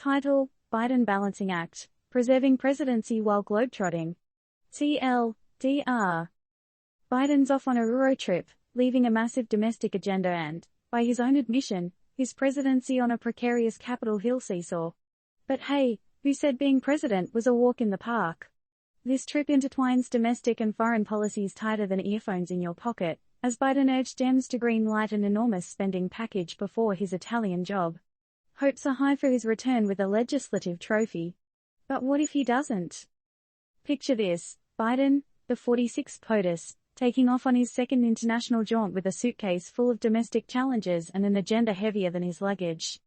Title: Biden Balancing Act, Preserving Presidency While Globetrotting. TLDR. Biden's off on a Euro trip, leaving a massive domestic agenda and, by his own admission, his presidency on a precarious Capitol Hill seesaw. But hey, who said being president was a walk in the park? This trip intertwines domestic and foreign policies tighter than earphones in your pocket, as Biden urged Dems to green-light an enormous spending package before his Italian job. Hopes are high for his return with a legislative trophy. But what if he doesn't? Picture this: Biden, the 46th POTUS, taking off on his second international jaunt with a suitcase full of domestic challenges and an agenda heavier than his luggage.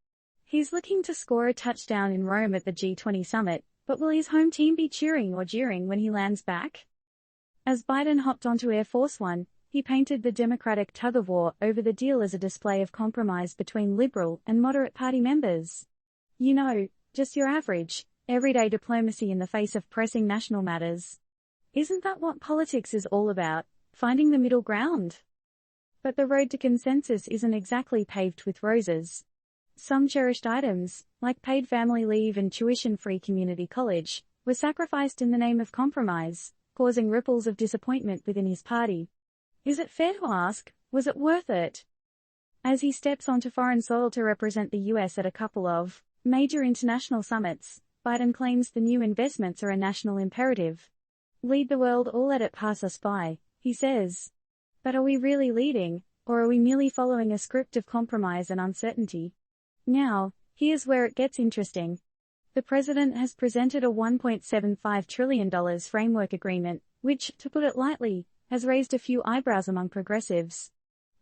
He's looking to score a touchdown in Rome at the G20 summit, but will his home team be cheering or jeering when he lands back? As Biden hopped onto Air Force One, he painted the Democratic tug-of-war over the deal as a display of compromise between liberal and moderate party members. You know, just your average, everyday diplomacy in the face of pressing national matters. Isn't that what politics is all about, finding the middle ground? But the road to consensus isn't exactly paved with roses. Some cherished items, like paid family leave and tuition-free community college, were sacrificed in the name of compromise, causing ripples of disappointment within his party. Is it fair to ask, was it worth it? As he steps onto foreign soil to represent the US at a couple of major international summits, Biden claims the new investments are a national imperative. Lead the world or let it pass us by, he says. But are we really leading, or are we merely following a script of compromise and uncertainty? Now, here's where it gets interesting. The president has presented a $1.75 trillion framework agreement, which, to put it lightly, has raised a few eyebrows among progressives.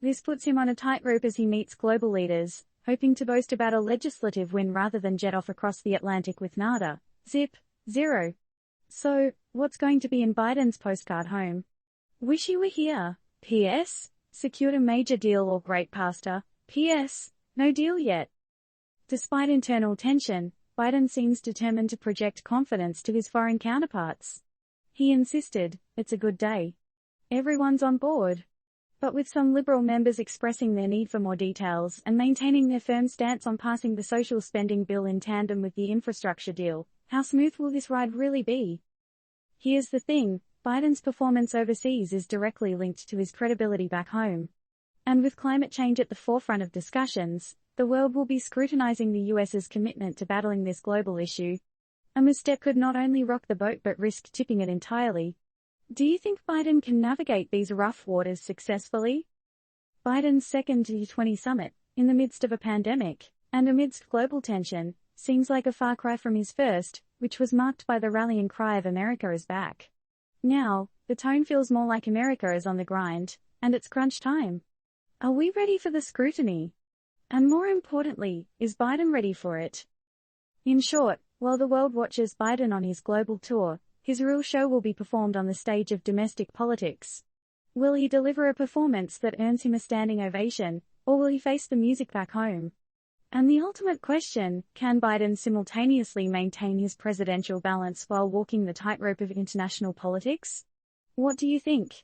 This puts him on a tightrope as he meets global leaders, hoping to boast about a legislative win rather than jet off across the Atlantic with nada, zip, zero. So, what's going to be in Biden's postcard home? Wish you were here. P.S. Secured a major deal or great pastor. P.S. No deal yet. Despite internal tension, Biden seems determined to project confidence to his foreign counterparts. He insisted, "It's a good day. Everyone's on board." But with some liberal members expressing their need for more details and maintaining their firm stance on passing the social spending bill in tandem with the infrastructure deal, how smooth will this ride really be? Here's the thing, Biden's performance overseas is directly linked to his credibility back home. And with climate change at the forefront of discussions, the world will be scrutinizing the US's commitment to battling this global issue. A misstep could not only rock the boat but risk tipping it entirely. Do you think Biden can navigate these rough waters successfully? Biden's second G20 summit, in the midst of a pandemic, and amidst global tension, seems like a far cry from his first, which was marked by the rallying cry of "America is back." Now, the tone feels more like America is on the grind, and it's crunch time. Are we ready for the scrutiny? And more importantly, is Biden ready for it? In short, while the world watches Biden on his global tour, his real show will be performed on the stage of domestic politics. Will he deliver a performance that earns him a standing ovation, or will he face the music back home? And the ultimate question, can Biden simultaneously maintain his presidential balance while walking the tightrope of international politics? What do you think?